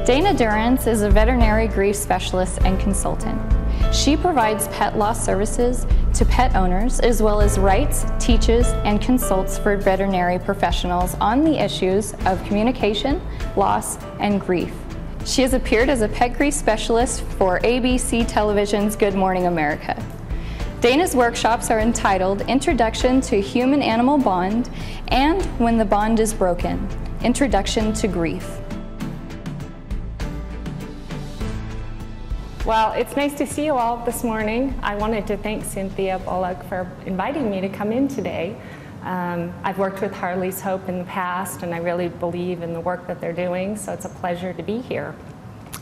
Dana Durrance is a veterinary grief specialist and consultant. She provides pet loss services to pet owners, as well as writes, teaches, and consults for veterinary professionals on the issues of communication, loss, and grief. She has appeared as a pet grief specialist for ABC Television's Good Morning America. Dana's workshops are entitled Introduction to Human-Animal Bond and When the Bond is Broken, Introduction to Grief. Well, it's nice to see you all this morning. I wanted to thank Cynthia Bullock for inviting me to come in today. I've worked with Harley's Hope in the past, and I really believe in the work that they're doing, so it's a pleasure to be here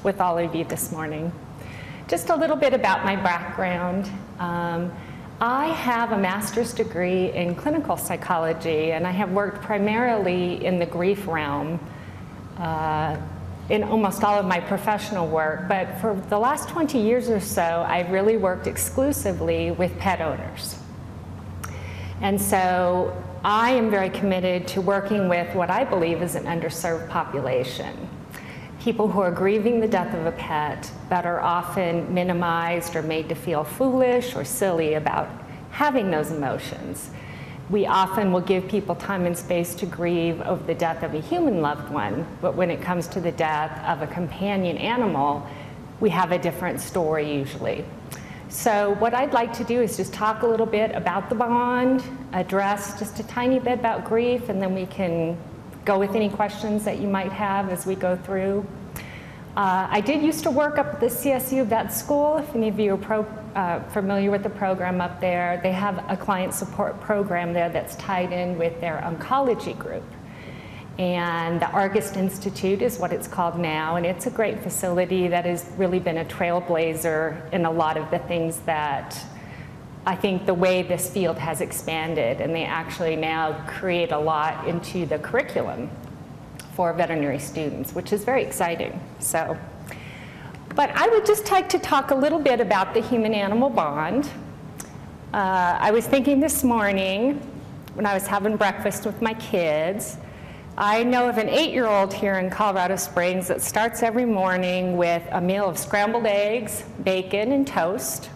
with all of you this morning. Just a little bit about my background. I have a master's degree in clinical psychology, and I have worked primarily in the grief realm in almost all of my professional work, but for the last 20 years or so, I've really worked exclusively with pet owners. And so I am very committed to working with what I believe is an underserved population. People who are grieving the death of a pet that are often minimized or made to feel foolish or silly about having those emotions. We often will give people time and space to grieve over the death of a human loved one, but when it comes to the death of a companion animal, we have a different story usually. So what I'd like to do is just talk a little bit about the bond, address just a tiny bit about grief, and then we can go with any questions that you might have as we go through. I did used to work up at the CSU Vet School. If any of you are familiar with the program up there, they have a client support program there that's tied in with their oncology group. And the Argus Institute is what it's called now, and it's a great facility that has really been a trailblazer in a lot of the things that I think the way this field has expanded, and they actually now create a lot into the curriculum for veterinary students, which is very exciting. But I would just like to talk a little bit about the human-animal bond. I was thinking this morning when I was having breakfast with my kids, I know of an 8-year-old here in Colorado Springs that starts every morning with a meal of scrambled eggs, bacon, and toast.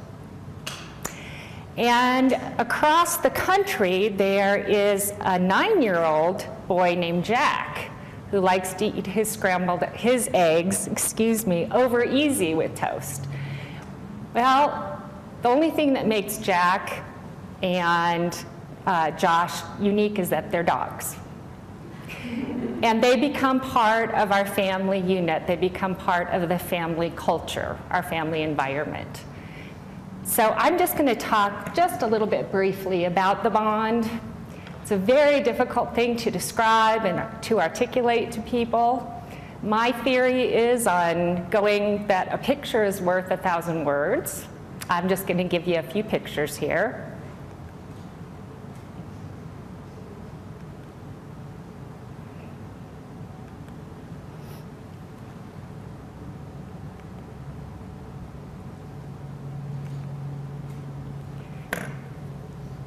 And across the country, there is a 9-year-old boy named Jack who likes to eat his eggs, over easy with toast. Well, the only thing that makes Jack and Josh unique is that they're dogs. And they become part of our family unit. They become part of the family culture, our family environment. So I'm just going to talk just a little bit briefly about the bond. It's a very difficult thing to describe and to articulate to people. My theory is on going that a picture is worth 1,000 words. I'm just going to give you a few pictures here.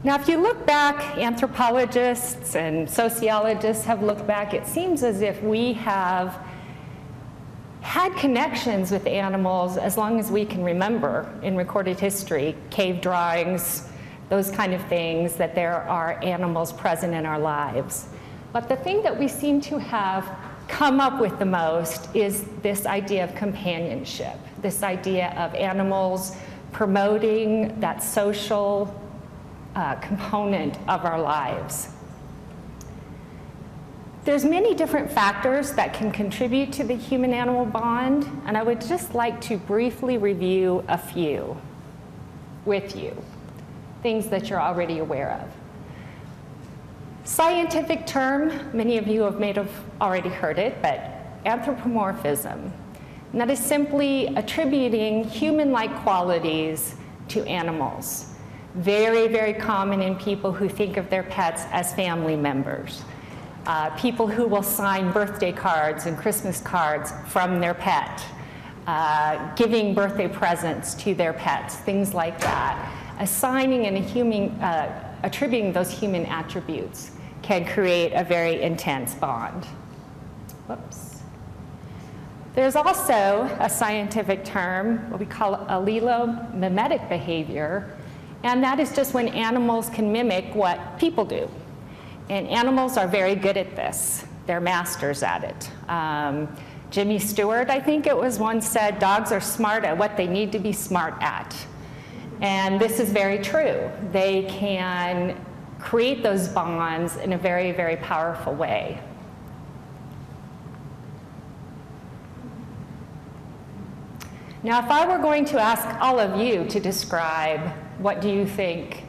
Now, if you look back, anthropologists and sociologists have looked back, it seems as if we have had connections with animals as long as we can remember in recorded history, cave drawings, those kind of things, that there are animals present in our lives. But the thing that we seem to have come up with the most is this idea of companionship, this idea of animals promoting that social component of our lives. There's many different factors that can contribute to the human-animal bond, and I would just like to briefly review a few with you, things that you're already aware of. Scientific term, many of you may have already heard it, but anthropomorphism. And that is simply attributing human-like qualities to animals. Very, very common in people who think of their pets as family members. People who will sign birthday cards and Christmas cards from their pet. Giving birthday presents to their pets, things like that. Assigning and attributing those human attributes can create a very intense bond. Whoops. There's also a scientific term, what we call allelomimetic behavior, and that is just when animals can mimic what people do. And animals are very good at this. They're masters at it. Jimmy Stewart, I think it was, once said, dogs are smart at what they need to be smart at. And this is very true. They can create those bonds in a very, very powerful way. Now, if I were going to ask all of you to describe what do you think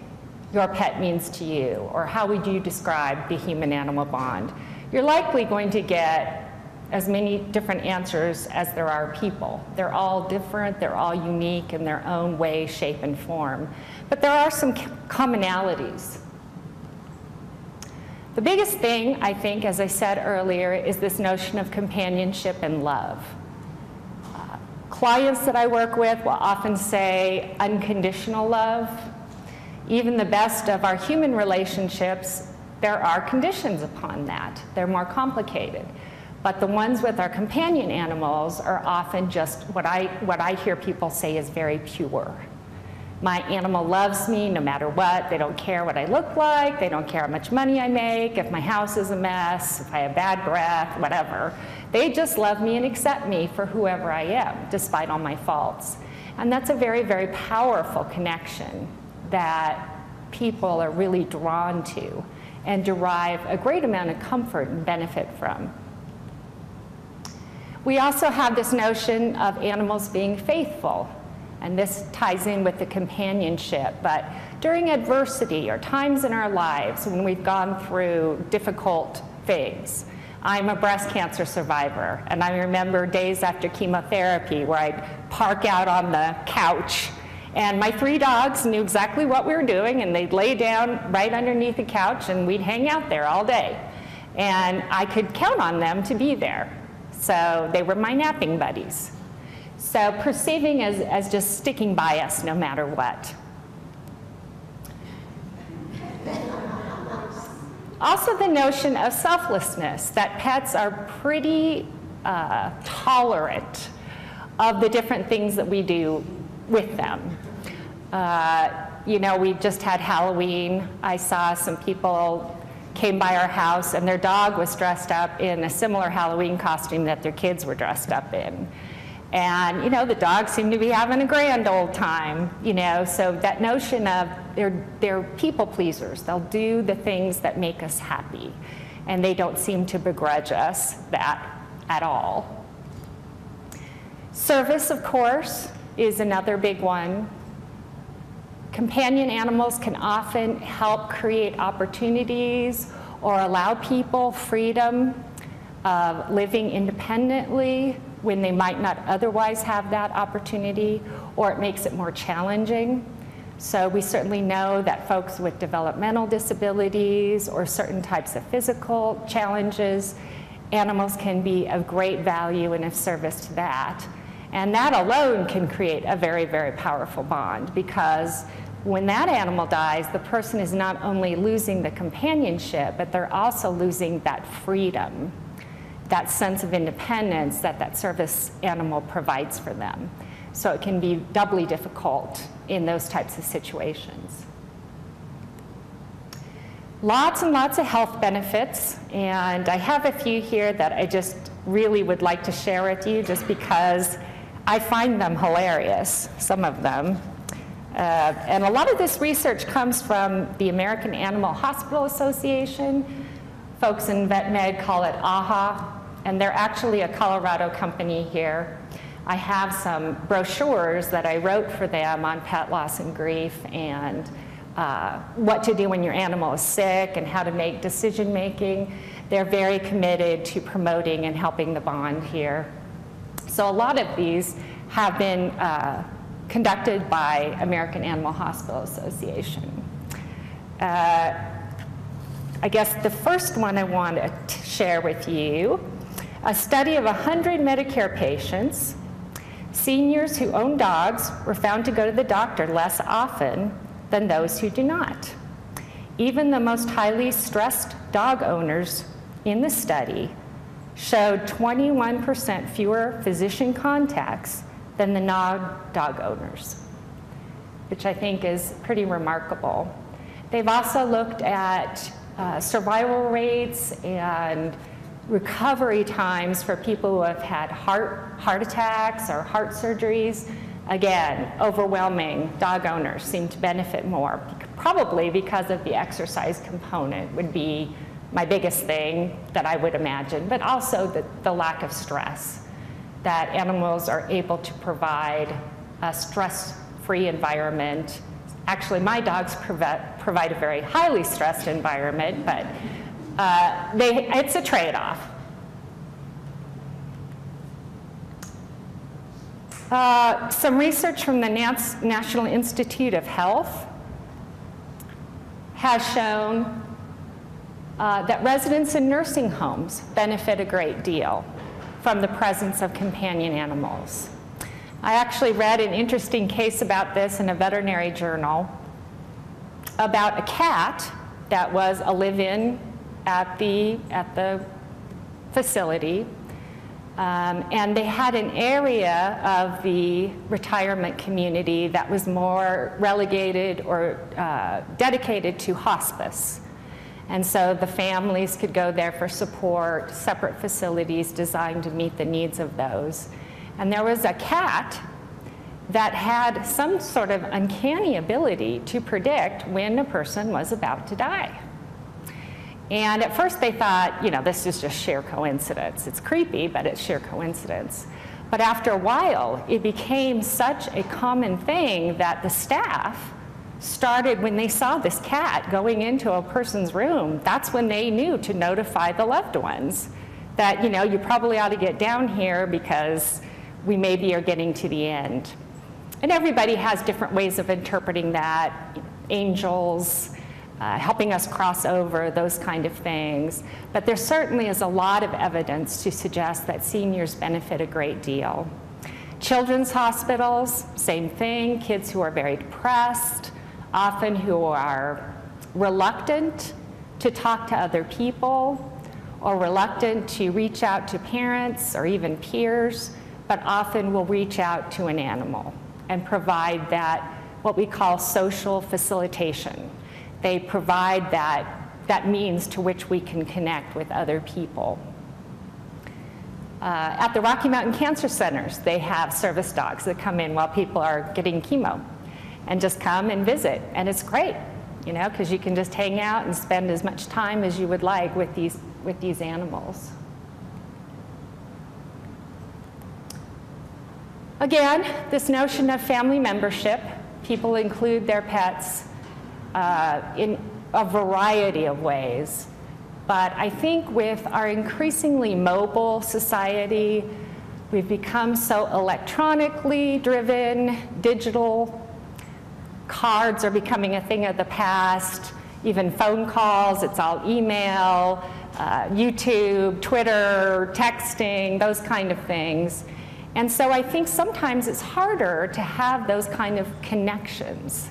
your pet means to you, or how would you describe the human-animal bond, you're likely going to get as many different answers as there are people. They're all different, they're all unique in their own way, shape, and form. But there are some commonalities. The biggest thing, I think, as I said earlier, is this notion of companionship and love. Clients that I work with will often say unconditional love. Even the best of our human relationships, there are conditions upon that. They're more complicated. But the ones with our companion animals are often just what I hear people say is very pure. My animal loves me no matter what. They don't care what I look like. They don't care how much money I make, if my house is a mess, if I have bad breath, whatever. They just love me and accept me for whoever I am, despite all my faults. And that's a very, very powerful connection that people are really drawn to and derive a great amount of comfort and benefit from. We also have this notion of animals being faithful. And this ties in with the companionship. But during adversity or times in our lives when we've gone through difficult things, I'm a breast cancer survivor, and I remember days after chemotherapy where I'd park out on the couch, and my 3 dogs knew exactly what we were doing, and they'd lay down right underneath the couch, and we'd hang out there all day. And I could count on them to be there. So they were my napping buddies. So perceiving as just sticking by us no matter what. Also the notion of selflessness, that pets are pretty tolerant of the different things that we do with them. You know, we just had Halloween. I saw some people came by our house and their dog was dressed up in a similar Halloween costume that their kids were dressed up in. And, you know, the dogs seem to be having a grand old time, you know, so that notion of they're people pleasers. They'll do the things that make us happy, and they don't seem to begrudge us that at all. Service, of course, is another big one. Companion animals can often help create opportunities or allow people freedom of living independently when they might not otherwise have that opportunity, or it makes it more challenging. So we certainly know that folks with developmental disabilities or certain types of physical challenges, animals can be of great value and of service to that. And that alone can create a very, very powerful bond, because when that animal dies, the person is not only losing the companionship, but they're also losing that freedom, that sense of independence that that service animal provides for them. So it can be doubly difficult in those types of situations. Lots and lots of health benefits, and I have a few here that I just really would like to share with you just because I find them hilarious, some of them. And a lot of this research comes from the American Animal Hospital Association. Folks in vet med call it AHA, and they're actually a Colorado company here. I have some brochures that I wrote for them on pet loss and grief, and what to do when your animal is sick and how to make decision making. They're very committed to promoting and helping the bond here. So a lot of these have been conducted by American Animal Hospital Association. I guess the first one I want to share with you, a study of 100 Medicare patients. Seniors who own dogs were found to go to the doctor less often than those who do not. Even the most highly stressed dog owners in the study showed 21% fewer physician contacts than the non-dog owners, which I think is pretty remarkable. They've also looked at survival rates and recovery times for people who have had heart attacks or heart surgeries. Again, overwhelming. Dog owners seem to benefit more, probably because of the exercise component would be my biggest thing that I would imagine, but also the lack of stress, that animals are able to provide a stress-free environment. Actually, my dogs provide a very highly stressed environment, but it's a trade-off. Some research from the National Institute of Health has shown that residents in nursing homes benefit a great deal from the presence of companion animals. I actually read an interesting case about this in a veterinary journal about a cat that was a live-in at the facility. And they had an area of the retirement community that was more relegated or dedicated to hospice. And so the families could go there for support, separate facilities designed to meet the needs of those. And there was a cat that had some sort of uncanny ability to predict when a person was about to die. And at first they thought, you know, this is just sheer coincidence. It's creepy, but it's sheer coincidence. But after a while, it became such a common thing that the staff started, when they saw this cat going into a person's room, that's when they knew to notify the loved ones that, you know, you probably ought to get down here because we maybe are getting to the end. And everybody has different ways of interpreting that, angels, helping us cross over, those kind of things. But there certainly is a lot of evidence to suggest that seniors benefit a great deal. Children's hospitals, same thing, kids who are very depressed, often who are reluctant to talk to other people or reluctant to reach out to parents or even peers, but often will reach out to an animal and provide that, what we call social facilitation. They provide that means to which we can connect with other people. At the Rocky Mountain Cancer Centers, they have service dogs that come in while people are getting chemo and just come and visit. And it's great, you know, because you can just hang out and spend as much time as you would like with these animals. Again, this notion of family membership, people include their pets in a variety of ways. But I think with our increasingly mobile society, we've become so electronically driven, digital. Cards are becoming a thing of the past, even phone calls, it's all email, YouTube, Twitter, texting, those kind of things. And so I think sometimes it's harder to have those kind of connections.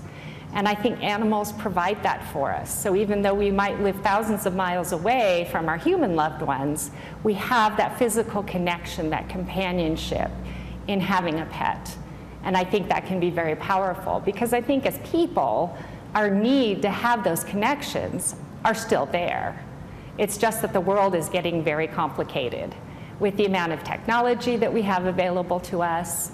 And I think animals provide that for us. So even though we might live thousands of miles away from our human loved ones, we have that physical connection, that companionship in having a pet. And I think that can be very powerful because I think as people, our need to have those connections are still there. It's just that the world is getting very complicated with the amount of technology that we have available to us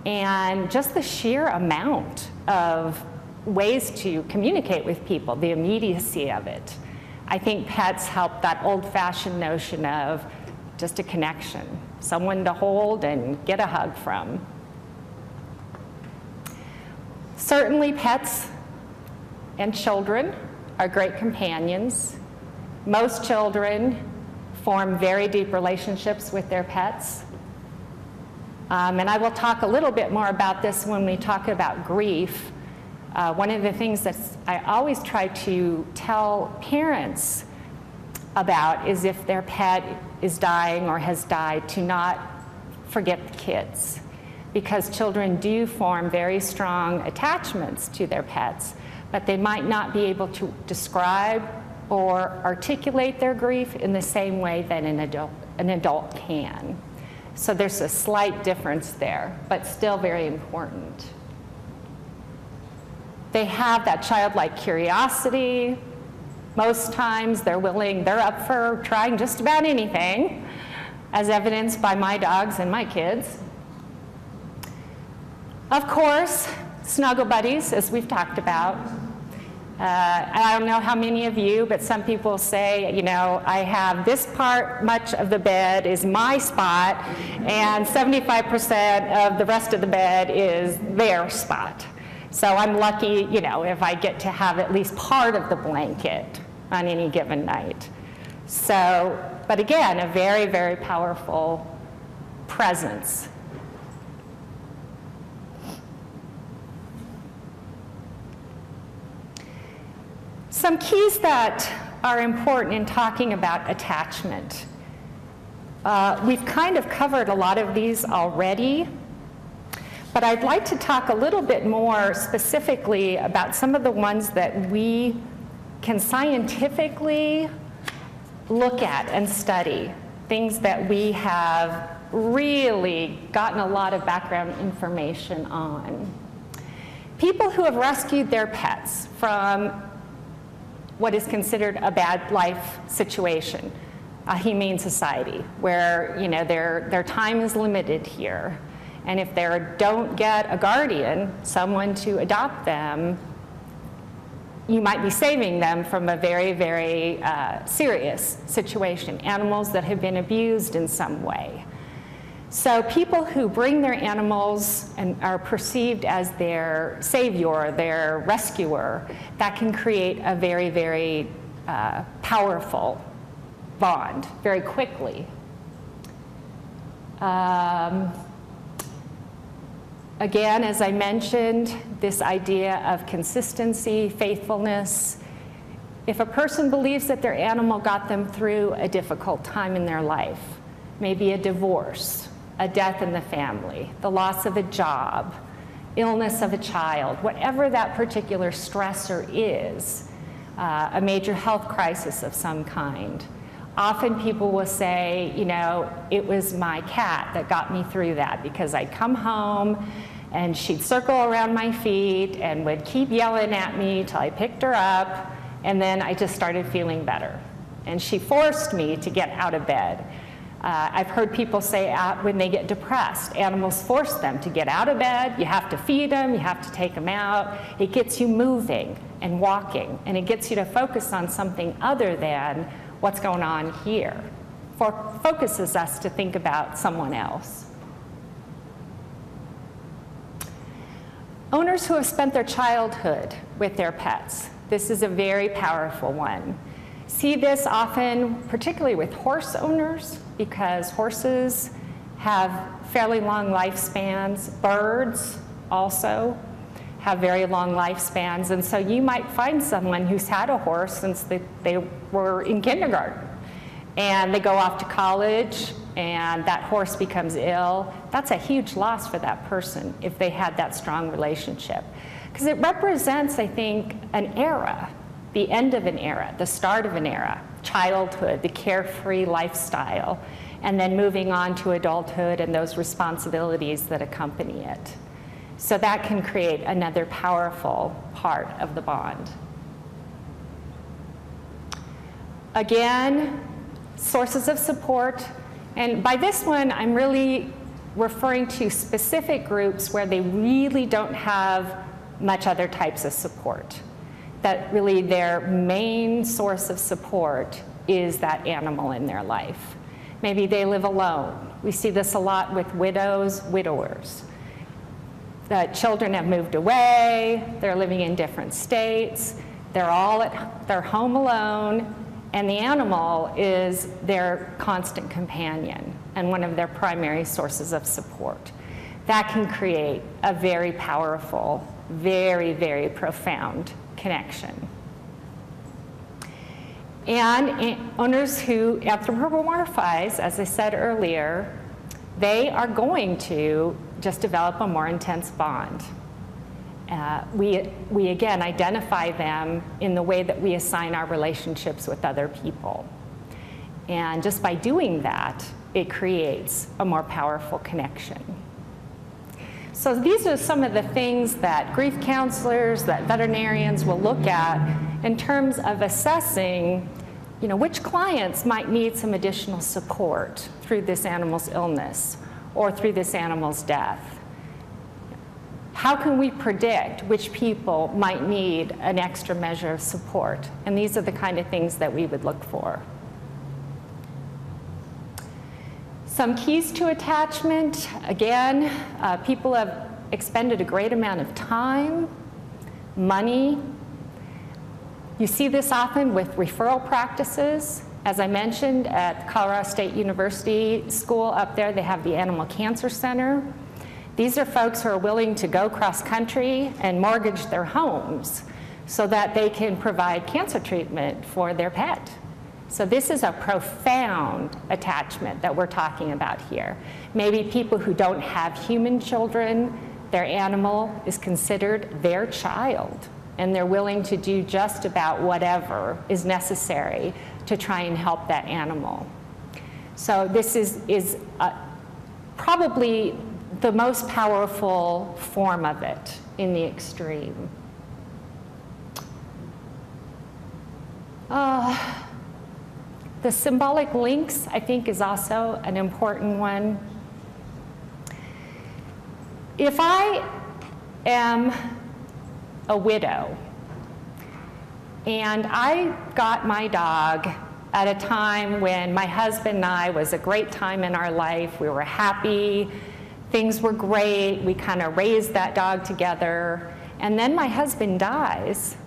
and just the sheer amount of ways to communicate with people, the immediacy of it. I think pets help that old-fashioned notion of just a connection, someone to hold and get a hug from. Certainly pets and children are great companions. Most children form very deep relationships with their pets. And I will talk a little bit more about this when we talk about grief. One of the things that I always try to tell parents about is if their pet is dying or has died, to not forget the kids. Because children do form very strong attachments to their pets, but they might not be able to describe or articulate their grief in the same way that an an adult can. So there's a slight difference there, but still very important. They have that childlike curiosity. Most times they're up for trying just about anything, as evidenced by my dogs and my kids. Of course, snuggle buddies, as we've talked about. I don't know how many of you, but some people say, you know, I have this part much of the bed is my spot, and 75% of the rest of the bed is their spot. So I'm lucky, you know, if I get to have at least part of the blanket on any given night. So, but again, a very, very powerful presence. Some keys that are important in talking about attachment. We've kind of covered a lot of these already, but I'd like to talk a little bit more specifically about some of the ones that we can scientifically look at and study, things that we have really gotten a lot of background information on. People who have rescued their pets from what is considered a bad life situation, a humane society, where, you know, their time is limited here. And if they don't get a guardian, someone to adopt them, you might be saving them from a very, very serious situation, animals that have been abused in some way. So people who bring their animals and are perceived as their savior, their rescuer, that can create a very, very powerful bond very quickly. Again, as I mentioned, this idea of consistency, faithfulness. If a person believes that their animal got them through a difficult time in their life, maybe a divorce, a death in the family, the loss of a job, illness of a child, whatever that particular stressor is, a major health crisis of some kind. Often people will say, you know, it was my cat that got me through that, because I'd come home and she'd circle around my feet and would keep yelling at me till I picked her up, and then I just started feeling better. And she forced me to get out of bed. I've heard people say when they get depressed, animals force them to get out of bed. You have to feed them, you have to take them out. It gets you moving and walking, and it gets you to focus on something other than what's going on here. Focuses us to think about someone else. Owners who have spent their childhood with their pets. This is a very powerful one. See this often, particularly with horse owners, because horses have fairly long lifespans. Birds also have very long lifespans, and so you might find someone who's had a horse since they were in kindergarten, and they go off to college, and that horse becomes ill. That's a huge loss for that person if they had that strong relationship, because it represents, I think, an era. The end of an era, the start of an era, childhood, the carefree lifestyle, and then moving on to adulthood and those responsibilities that accompany it. So that can create another powerful part of the bond. Again, sources of support, and by this one I'm really referring to specific groups where they really don't have much other types of support. That really their main source of support is that animal in their life. Maybe they live alone. We see this a lot with widows, widowers. The children have moved away, they're living in different states, they're all at their home alone, and the animal is their constant companion and one of their primary sources of support. That can create a very powerful, very, very profound connection. And owners who anthropomorphize, as I said earlier, they are going to just develop a more intense bond. We again identify them in the way that we assign our relationships with other people. And just by doing that, it creates a more powerful connection. So these are some of the things that grief counselors, that veterinarians will look at in terms of assessing, which clients might need some additional support through this animal's illness or through this animal's death. How can we predict which people might need an extra measure of support? And these are the kind of things that we would look for. Some keys to attachment. Again, people have expended a great amount of time, money. You see this often with referral practices. As I mentioned, at Colorado State University School up there, they have the Animal Cancer Center. These are folks who are willing to go cross country and mortgage their homes so that they can provide cancer treatment for their pet. So this is a profound attachment that we're talking about here. Maybe people who don't have human children, their animal is considered their child, and they're willing to do just about whatever is necessary to try and help that animal. So this is probably the most powerful form of it in the extreme. The symbolic links, I think, is also an important one. If I am a widow and I got my dog at a time when my husband and I was a great time in our life, we were happy, things were great, we kind of raised that dog together, and then my husband dies,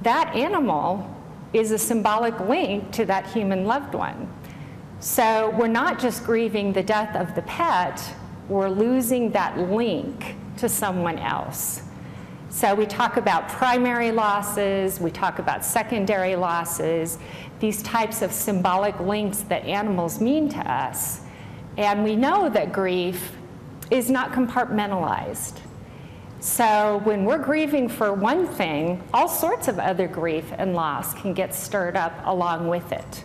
that animal is a symbolic link to that human loved one. So we're not just grieving the death of the pet, we're losing that link to someone else. So we talk about primary losses, we talk about secondary losses, these types of symbolic links that animals mean to us. And we know that grief is not compartmentalized. So when we're grieving for one thing, all sorts of other grief and loss can get stirred up along with it.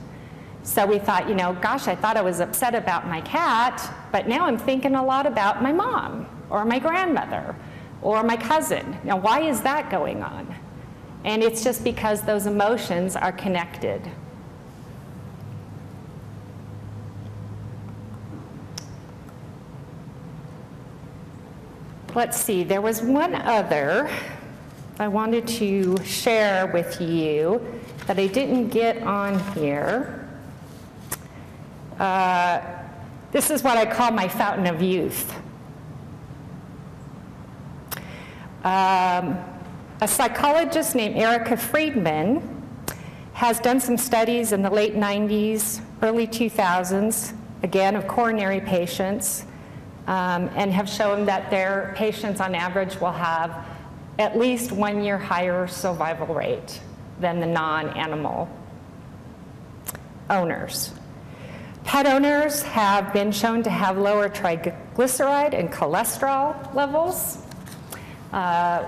So we thought, gosh, I thought I was upset about my cat, but now I'm thinking a lot about my mom or my grandmother or my cousin. Now, why is that going on? And it's just because those emotions are connected. Let's see, there was one other I wanted to share with you that I didn't get on here. This is what I call my fountain of youth. A psychologist named Erica Friedman has done some studies in the late 90s, early 2000s, again, of coronary patients, and have shown that their patients on average will have at least 1 year higher survival rate than the non-animal owners. Pet owners have been shown to have lower triglyceride and cholesterol levels.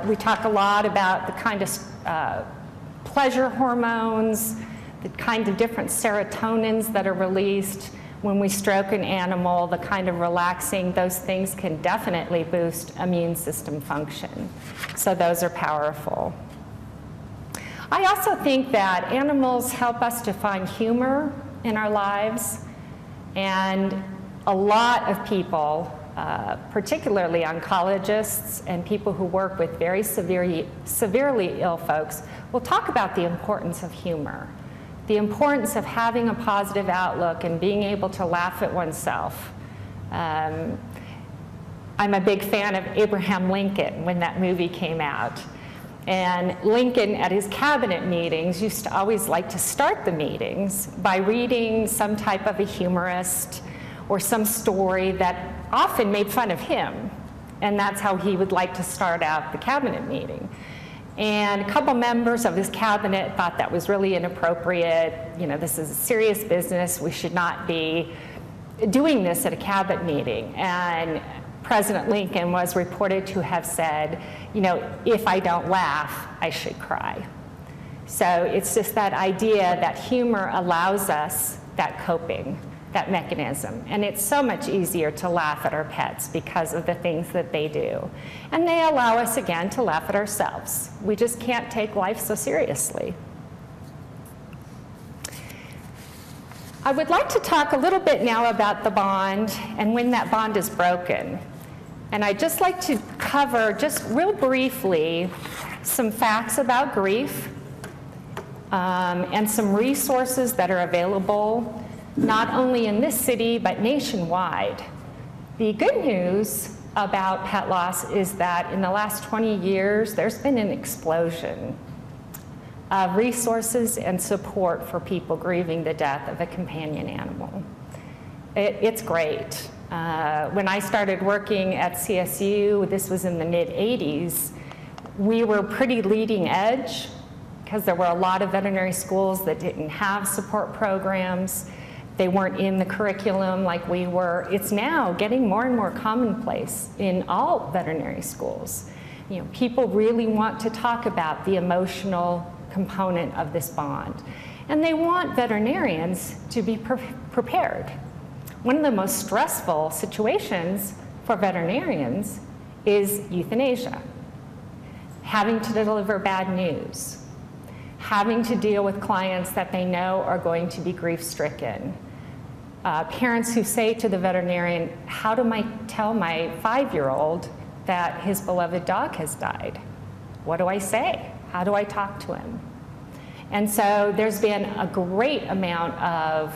We talk a lot about the kind of pleasure hormones, the kind of different serotonins that are released when we stroke an animal, the kind of relaxing, those things can definitely boost immune system function. So those are powerful. I also think that animals help us to find humor in our lives, and a lot of people, particularly oncologists and people who work with very severely ill folks, will talk about the importance of humor, the importance of having a positive outlook and being able to laugh at oneself. I'm a big fan of Abraham Lincoln when that movie came out. And Lincoln, at his cabinet meetings, used to always like to start the meetings by reading some type of a humorist or some story that often made fun of him. And that's how he would like to start out the cabinet meeting. And a couple members of his cabinet thought that was really inappropriate. This is a serious business. We should not be doing this at a cabinet meeting. And President Lincoln was reported to have said, if I don't laugh, I should cry. So it's just that idea that humor allows us that coping, that mechanism. And it's so much easier to laugh at our pets because of the things that they do. And they allow us, again, to laugh at ourselves. We just can't take life so seriously. I would like to talk a little bit now about the bond and when that bond is broken. And I'd just like to cover, just real briefly, some facts about grief and some resources that are available not only in this city, but nationwide. The good news about pet loss is that in the last 20 years, there's been an explosion of resources and support for people grieving the death of a companion animal. It's great. When I started working at CSU, this was in the mid-'80s, we were pretty leading edge because there were a lot of veterinary schools that didn't have support programs. They weren't in the curriculum like we were. It's now getting more and more commonplace in all veterinary schools. You know, people really want to talk about the emotional component of this bond. And they want veterinarians to be prepared. One of the most stressful situations for veterinarians is euthanasia. Having to deliver bad news. Having to deal with clients that they know are going to be grief-stricken. Parents who say to the veterinarian, how do I tell my 5-year-old that his beloved dog has died? What do I say? How do I talk to him? And so there's been a great amount of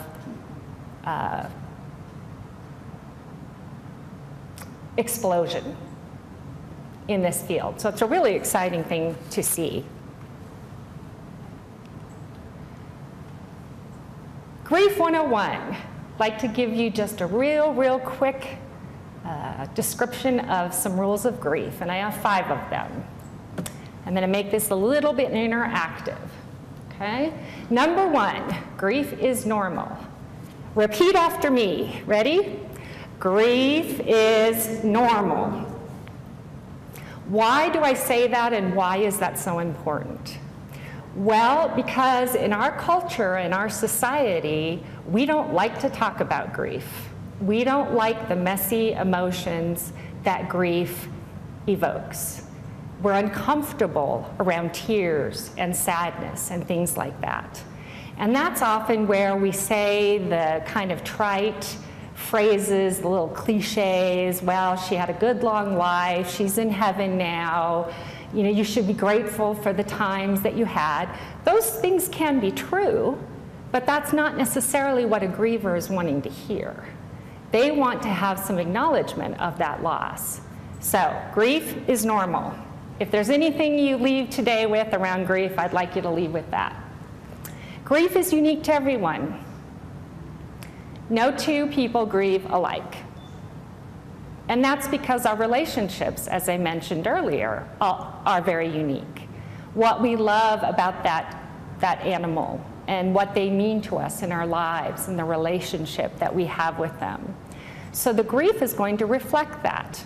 explosion in this field. So it's a really exciting thing to see. Grief 101. I'd like to give you just a real quick description of some rules of grief, and I have 5 of them. I'm going to make this a little bit interactive. Okay? Number 1, grief is normal. Repeat after me. Ready? Grief is normal. Why do I say that, and why is that so important? Well, because in our culture, in our society, we don't like to talk about grief. We don't like the messy emotions that grief evokes. We're uncomfortable around tears and sadness and things like that. And that's often where we say the kind of trite phrases, the little cliches, well, she had a good long life, she's in heaven now, you know, you should be grateful for the times that you had. Those things can be true, but that's not necessarily what a griever is wanting to hear. They want to have some acknowledgement of that loss. So, grief is normal. If there's anything you leave today with around grief, I'd like you to leave with that. Grief is unique to everyone. No 2 people grieve alike. And that's because our relationships, as I mentioned earlier, are very unique. What we love about that animal and what they mean to us in our lives and the relationship that we have with them. So the grief is going to reflect that.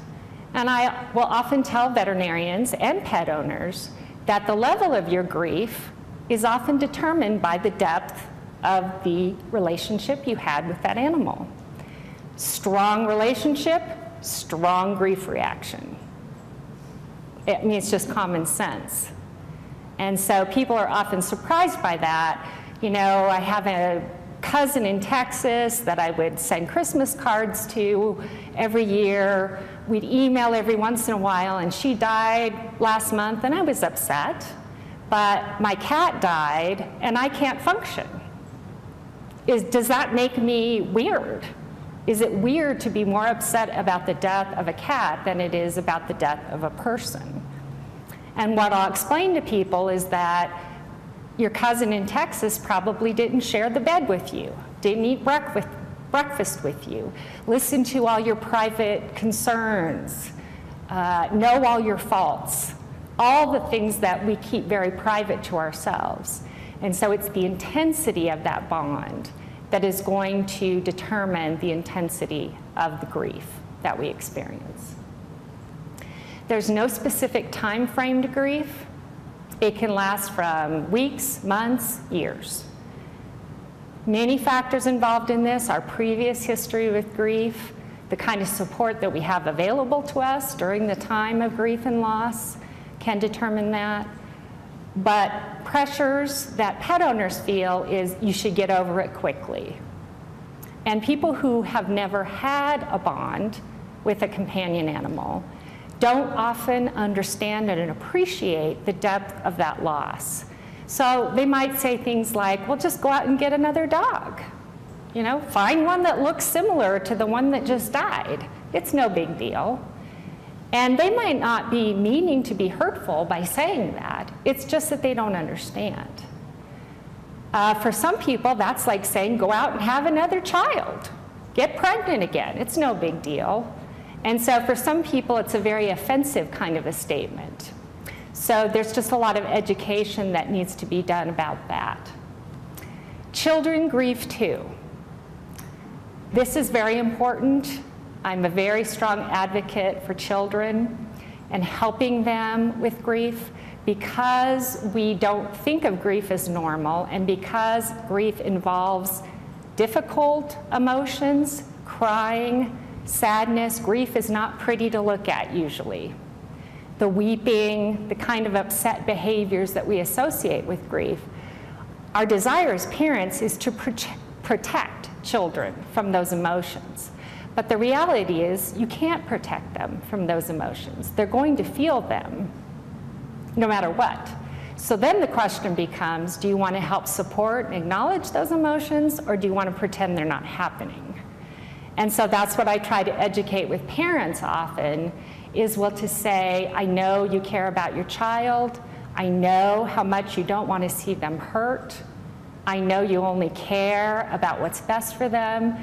And I will often tell veterinarians and pet owners that the level of your grief is often determined by the depth of the relationship you had with that animal. Strong relationship, strong grief reaction. I mean, it's just common sense. And so people are often surprised by that. You know, I have a cousin in Texas that I would send Christmas cards to every year. We'd email every once in a while, and she died last month, and I was upset. But my cat died, and I can't function. Does that make me weird? Is it weird to be more upset about the death of a cat than it is about the death of a person? And what I'll explain to people is that your cousin in Texas probably didn't share the bed with you, didn't eat breakfast with you, listen to all your private concerns, know all your faults, all the things that we keep very private to ourselves. And so it's the intensity of that bond that is going to determine the intensity of the grief that we experience. There's no specific time frame to grief. It can last from weeks, months, years. Many factors involved in this, our previous history with grief, the kind of support that we have available to us during the time of grief and loss can determine that. But pressures that pet owners feel is you should get over it quickly. And people who have never had a bond with a companion animal don't often understand and appreciate the depth of that loss. So they might say things like, well, just go out and get another dog. You know, find one that looks similar to the one that just died. It's no big deal. And they might not be meaning to be hurtful by saying that. It's just that they don't understand. For some people, that's like saying, go out and have another child. Get pregnant again. It's no big deal. And so for some people, it's a very offensive kind of a statement. So there's just a lot of education that needs to be done about that. Children grieve too. This is very important. I'm a very strong advocate for children and helping them with grief because we don't think of grief as normal and because grief involves difficult emotions, crying, sadness. Grief is not pretty to look at usually. The weeping, the kind of upset behaviors that we associate with grief. Our desire as parents is to protect children from those emotions. But the reality is you can't protect them from those emotions. They're going to feel them no matter what. So then the question becomes, do you want to help support and acknowledge those emotions, or do you want to pretend they're not happening? And so that's what I try to educate with parents often, is well to say, I know you care about your child. I know how much you don't want to see them hurt. I know you only care about what's best for them.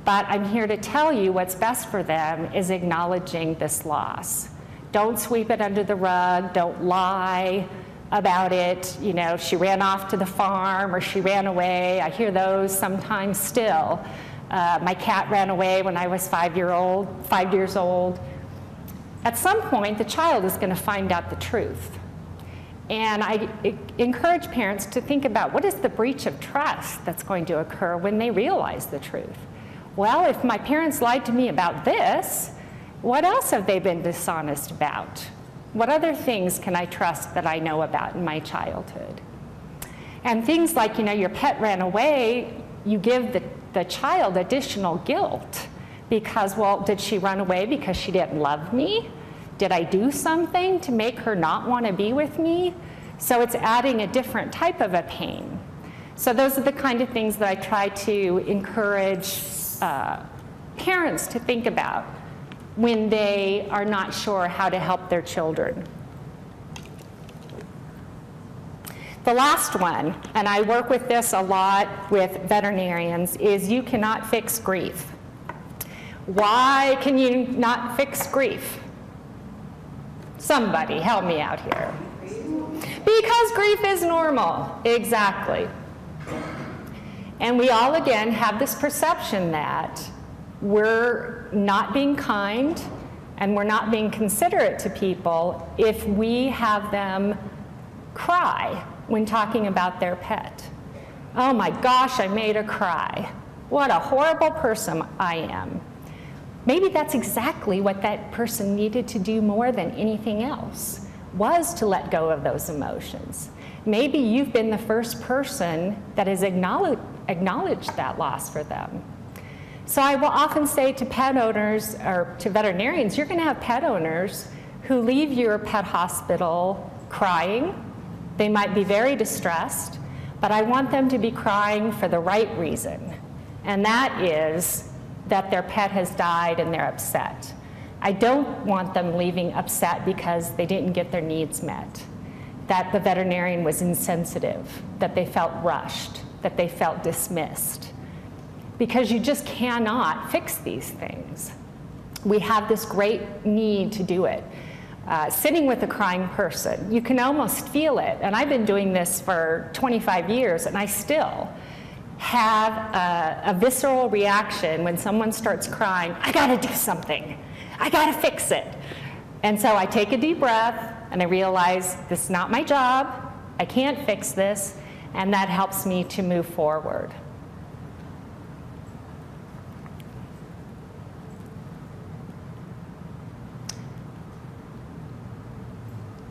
But I'm here to tell you what's best for them is acknowledging this loss. Don't sweep it under the rug. Don't lie about it. You know, she ran off to the farm or she ran away. I hear those sometimes still. My cat ran away when I was 5 years old. At some point, the child is going to find out the truth. And I encourage parents to think about what is the breach of trust that's going to occur when they realize the truth. Well, if my parents lied to me about this, what else have they been dishonest about? What other things can I trust that I know about in my childhood? And things like, you know, your pet ran away, you give the child additional guilt because, well, did she run away because she didn't love me? Did I do something to make her not want to be with me? So it's adding a different type of a pain. So those are the kind of things that I try to encourage parents to think about when they are not sure how to help their children. The last one, and I work with this a lot with veterinarians, is you cannot fix grief. Why can you not fix grief? Somebody help me out here. Because grief is normal, exactly. And we all, again, have this perception that we're not being kind and we're not being considerate to people if we have them cry when talking about their pet. Oh my gosh, I made her cry. What a horrible person I am. Maybe that's exactly what that person needed to do more than anything else, was to let go of those emotions. Maybe you've been the first person that has acknowledged that loss for them. So I will often say to pet owners, or to veterinarians, you're going to have pet owners who leave your pet hospital crying. They might be very distressed, but I want them to be crying for the right reason, and that is that their pet has died and they're upset. I don't want them leaving upset because they didn't get their needs met, that the veterinarian was insensitive, that they felt rushed, that they felt dismissed. Because you just cannot fix these things. We have this great need to do it. Sitting with a crying person, you can almost feel it. And I've been doing this for 25 years, and I still have a visceral reaction when someone starts crying. I gotta do something. I gotta fix it. And so I take a deep breath, and I realize this is not my job. I can't fix this, and that helps me to move forward.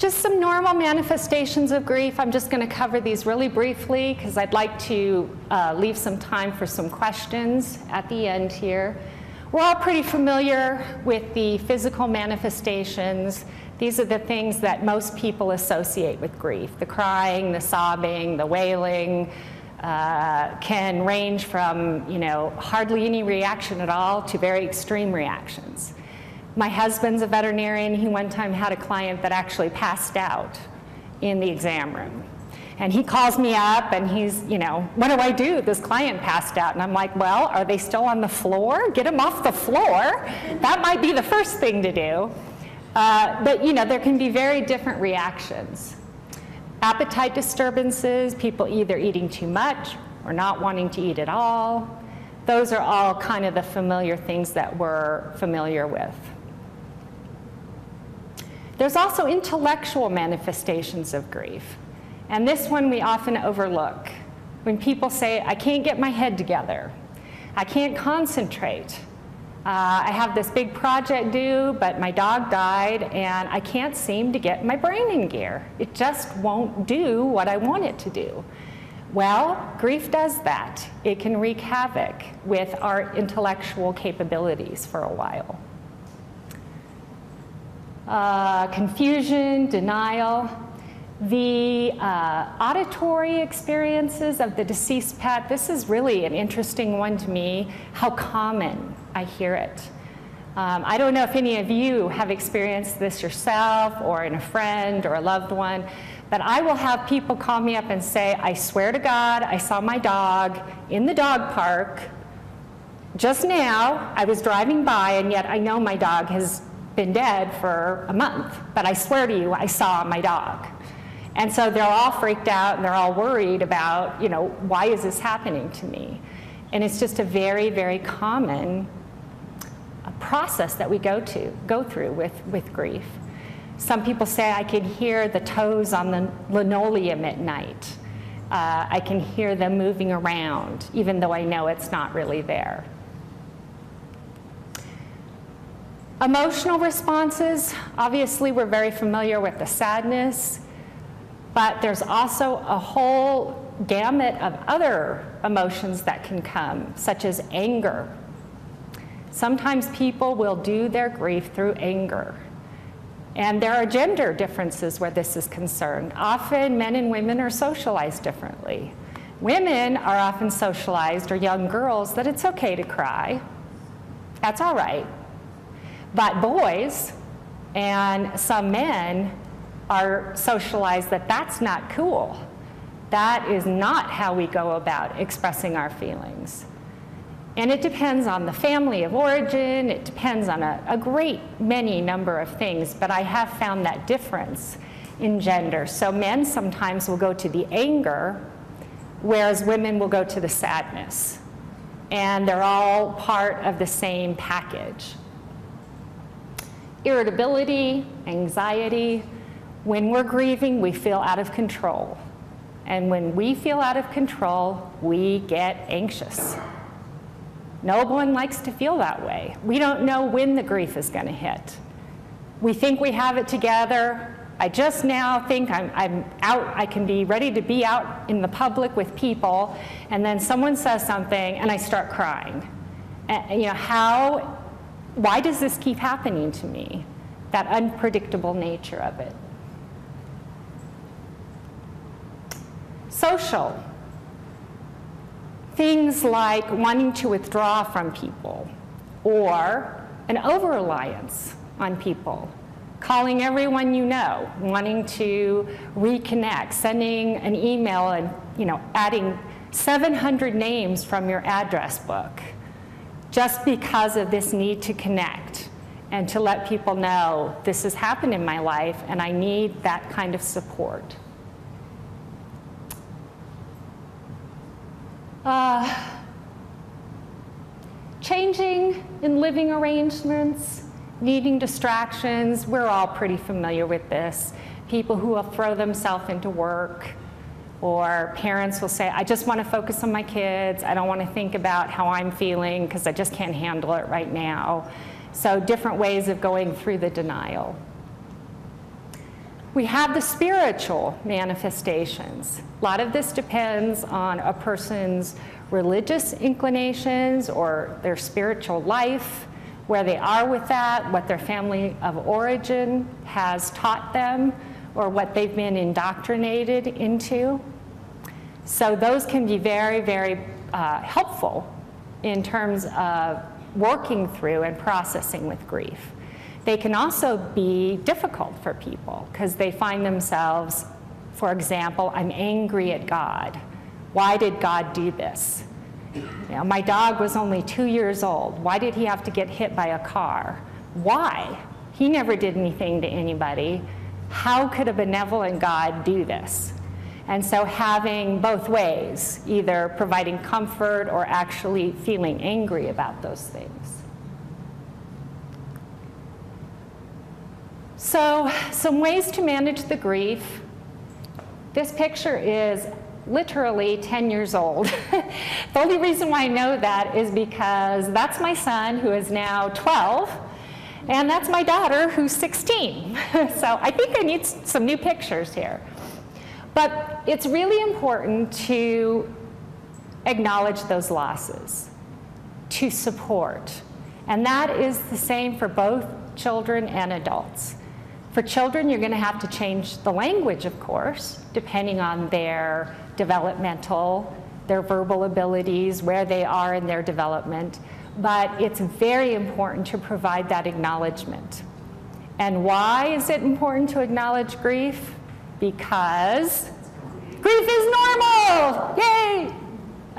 Just some normal manifestations of grief. I'm just going to cover these really briefly because I'd like to leave some time for some questions at the end here. We're all pretty familiar with the physical manifestations. These are the things that most people associate with grief. The crying, the sobbing, the wailing can range from, hardly any reaction at all to very extreme reactions. My husband's a veterinarian. He one time had a client that actually passed out in the exam room. And he calls me up and he's, what do I do? This client passed out. And I'm like, well, are they still on the floor? Get them off the floor. That might be the first thing to do. But there can be very different reactions. Appetite disturbances, people either eating too much or not wanting to eat at all. Those are all kind of the familiar things that we're familiar with. There's also intellectual manifestations of grief. And this one we often overlook. When people say, I can't get my head together, I can't concentrate, I have this big project due, but my dog died, and I can't seem to get my brain in gear. It just won't do what I want it to do. Well, grief does that. It can wreak havoc with our intellectual capabilities for a while. Confusion, denial. The auditory experiences of the deceased pet, this is really an interesting one to me, how common I hear it. I don't know if any of you have experienced this yourself or in a friend or a loved one, but I will have people call me up and say, I swear to God, I saw my dog in the dog park just now. I was driving by, and yet I know my dog has been dead for a month, but I swear to you, I saw my dog. And so they're all freaked out and they're all worried about, why is this happening to me? And it's just a very, very common process that we go through with grief. Some people say, I can hear the toes on the linoleum at night. I can hear them moving around, even though I know it's not really there. Emotional responses, obviously we're very familiar with the sadness, but there's also a whole gamut of other emotions that can come, such as anger. Sometimes people will do their grief through anger. And there are gender differences where this is concerned. Often men and women are socialized differently. Women are often socialized, or young girls, that it's okay to cry. That's all right. But boys and some men are socialized that that's not cool. That is not how we go about expressing our feelings. And it depends on the family of origin, it depends on a great many number of things, but I have found that difference in gender. So men sometimes will go to the anger, whereas women will go to the sadness. And they're all part of the same package. Irritability, anxiety. When we're grieving, we feel out of control. And when we feel out of control, we get anxious. No one likes to feel that way. We don't know when the grief is going to hit. We think we have it together. I just now think I'm out, I can be ready to be out in the public with people, and then someone says something and I start crying. And, why does this keep happening to me? That unpredictable nature of it. Social. Things like wanting to withdraw from people, or an over-reliance on people, calling everyone you know, wanting to reconnect, sending an email and adding 700 names from your address book, just because of this need to connect and to let people know this has happened in my life and I need that kind of support. Changing in living arrangements, needing distractions, we're all pretty familiar with this. People who will throw themselves into work, or parents will say, I just want to focus on my kids, I don't want to think about how I'm feeling because I just can't handle it right now. So different ways of going through the denial. We have the spiritual manifestations. A lot of this depends on a person's religious inclinations or their spiritual life, where they are with that, what their family of origin has taught them, or what they've been indoctrinated into. So those can be very, very helpful in terms of working through and processing with grief. They can also be difficult for people because they find themselves, for example, I'm angry at God. Why did God do this? You know, my dog was only 2 years old. Why did he have to get hit by a car? Why? He never did anything to anybody. How could a benevolent God do this? And so having both ways, either providing comfort or actually feeling angry about those things. So some ways to manage the grief. This picture is literally 10 years old. The only reason why I know that is because that's my son, who is now 12, and that's my daughter, who's 16. So I think I need some new pictures here. But it's really important to acknowledge those losses, to support. And that is the same for both children and adults. For children, you're going to have to change the language, of course, depending on their developmental, their verbal abilities, where they are in their development. But it's very important to provide that acknowledgement. And why is it important to acknowledge grief? Because grief is normal! Yay!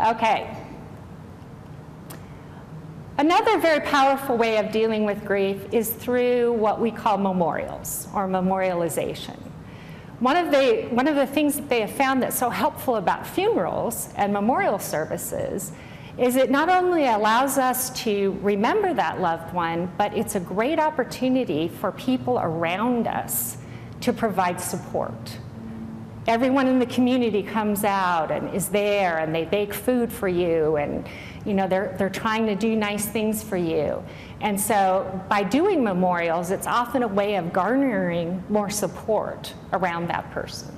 Okay. Another very powerful way of dealing with grief is through what we call memorials or memorialization. One of the things that they have found that's so helpful about funerals and memorial services is it not only allows us to remember that loved one, but it's a great opportunity for people around us to provide support. Everyone in the community comes out and is there, and they bake food for you, and you know, they're trying to do nice things for you. And so by doing memorials, it's often a way of garnering more support around that person.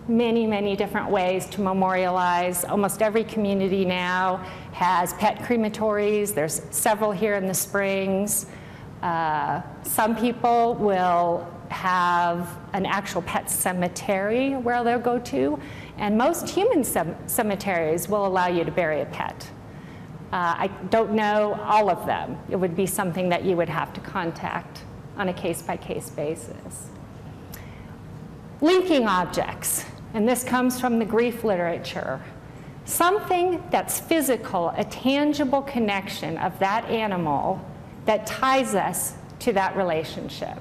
Many, many different ways to memorialize. Almost every community now has pet crematories. There's several here in the Springs. Some people will have an actual pet cemetery where they'll go to, and most human cemeteries will allow you to bury a pet. I don't know all of them. It would be something that you would have to contact on a case-by-case basis. Linking objects, and this comes from the grief literature. Something that's physical, a tangible connection of that animal that ties us to that relationship.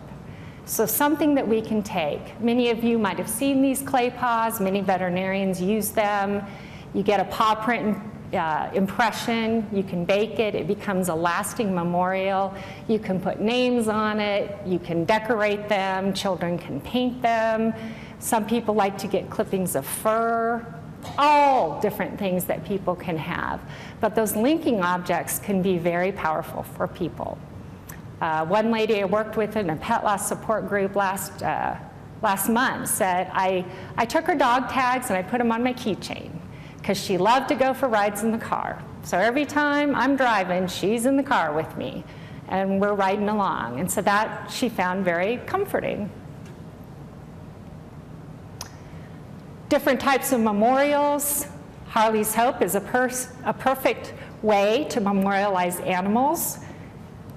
So something that we can take. Many of you might have seen these clay paws. Many veterinarians use them. You get a paw print impression. You can bake it. It becomes a lasting memorial. You can put names on it. You can decorate them. Children can paint them. Some people like to get clippings of fur. All different things that people can have. But those linking objects can be very powerful for people. One lady I worked with in a pet loss support group last month said, I took her dog tags and I put them on my keychain because she loved to go for rides in the car. So every time I'm driving, she's in the car with me and we're riding along. And so that she found very comforting. Different types of memorials. Harley's Hope is a perfect way to memorialize animals.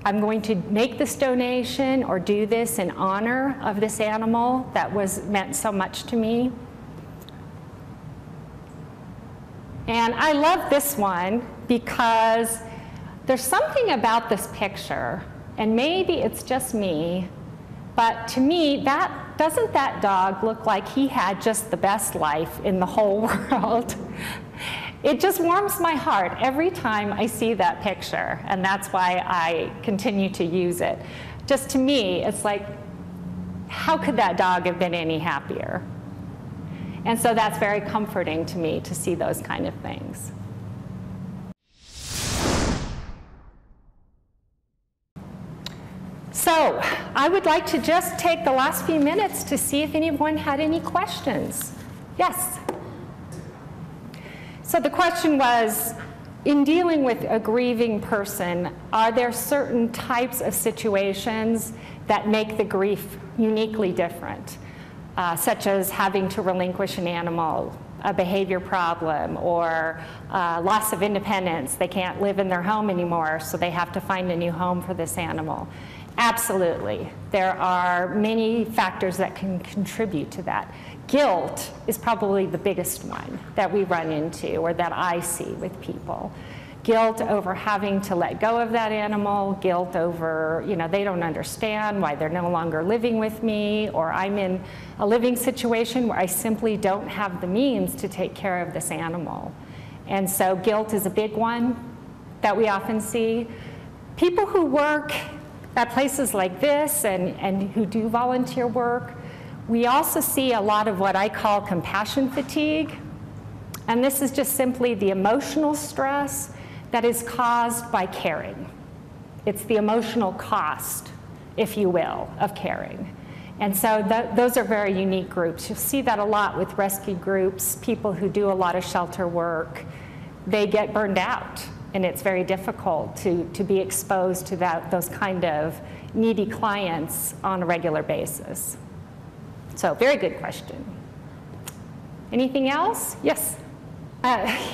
I'm going to make this donation or do this in honor of this animal that meant so much to me. And I love this one because there's something about this picture, and maybe it's just me, but to me, doesn't that dog look like he had just the best life in the whole world? It just warms my heart every time I see that picture, and that's why I continue to use it. Just to me, it's like, how could that dog have been any happier? And so that's very comforting to me to see those kind of things. So, I would like to just take the last few minutes to see if anyone had any questions. Yes? So the question was, in dealing with a grieving person, are there certain types of situations that make the grief uniquely different, such as having to relinquish an animal, a behavior problem, or loss of independence? They can't live in their home anymore, so they have to find a new home for this animal. Absolutely. There are many factors that can contribute to that. Guilt is probably the biggest one that we run into, or that I see with people. Guilt over having to let go of that animal, guilt over, they don't understand why they're no longer living with me, or I'm in a living situation where I simply don't have the means to take care of this animal. And so guilt is a big one that we often see. People who work at places like this and who do volunteer work, we also see a lot of what I call compassion fatigue. And this is just simply the emotional stress that is caused by caring. It's the emotional cost, if you will, of caring. And so those are very unique groups. You'll see that a lot with rescue groups, people who do a lot of shelter work. They get burned out, and it's very difficult to be exposed to those kind of needy clients on a regular basis. So very good question. Anything else? Yes?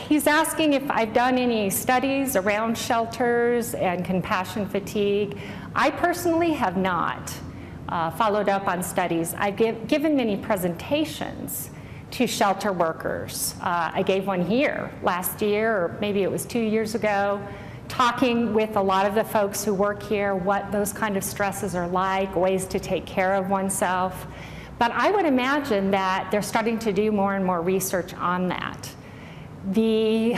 He's asking if I've done any studies around shelters and compassion fatigue. I personally have not followed up on studies. I've given many presentations to shelter workers. I gave one here last year, or maybe it was 2 years ago, talking with a lot of the folks who work here, what those kind of stresses are like, ways to take care of oneself. But I would imagine that they're starting to do more and more research on that. The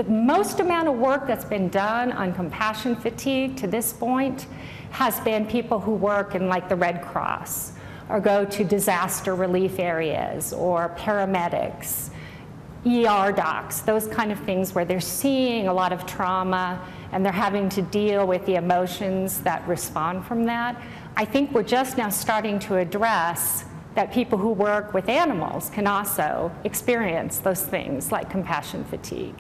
most amount of work that's been done on compassion fatigue to this point has been people who work in like the Red Cross, or go to disaster relief areas, or paramedics, ER docs, those kind of things where they're seeing a lot of trauma and they're having to deal with the emotions that respond from that. I think we're just now starting to address that people who work with animals can also experience those things like compassion fatigue.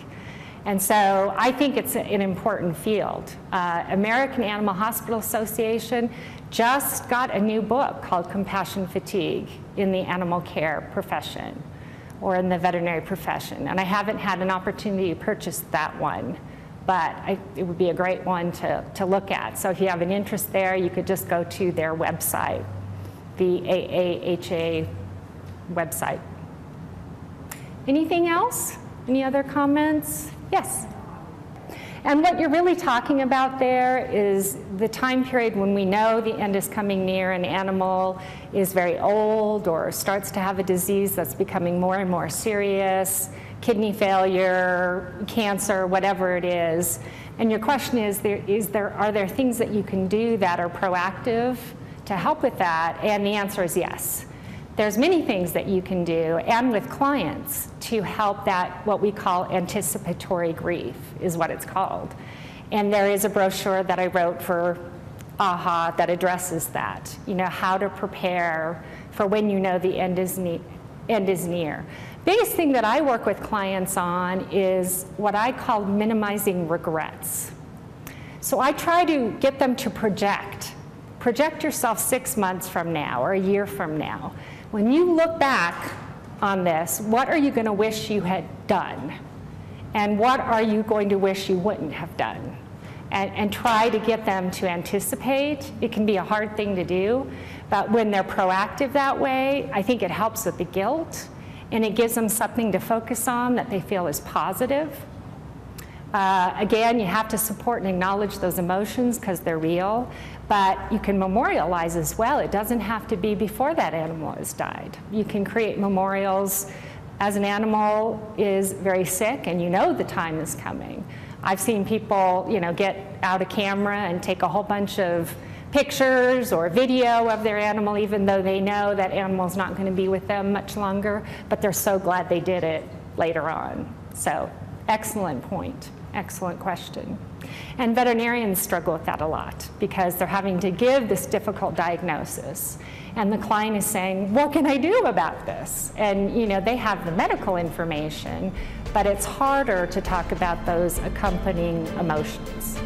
And so I think it's an important field. American Animal Hospital Association just got a new book called Compassion Fatigue in the animal care profession, or in the veterinary profession. And I haven't had an opportunity to purchase that one, but it would be a great one to look at. So if you have an interest there, you could just go to their website, the AAHA website. Anything else? Any other comments? Yes. And what you're really talking about there is the time period when we know the end is coming near, an animal is very old or starts to have a disease that's becoming more and more serious, kidney failure, cancer, whatever it is. And your question is, are there things that you can do that are proactive to help with that? And the answer is yes. There's many things that you can do, and with clients, to help that, what we call anticipatory grief is what it's called. And there is a brochure that I wrote for AHA that addresses that, how to prepare for when you know the end is near. Biggest thing that I work with clients on is what I call minimizing regrets. So I try to get them to project yourself 6 months from now or a year from now. When you look back on this, what are you going to wish you had done? And what are you going to wish you wouldn't have done? And try to get them to anticipate. It can be a hard thing to do, but when they're proactive that way, I think it helps with the guilt, and it gives them something to focus on that they feel is positive. Again, you have to support and acknowledge those emotions because they're real, but you can memorialize as well. It doesn't have to be before that animal has died. You can create memorials as an animal is very sick and you know the time is coming. I've seen people, get out a camera and take a whole bunch of pictures or video of their animal, even though they know that animal's not going to be with them much longer, but they're so glad they did it later on. So, excellent point. Excellent question. And veterinarians struggle with that a lot because they're having to give this difficult diagnosis. And the client is saying, what can I do about this? And they have the medical information, but it's harder to talk about those accompanying emotions.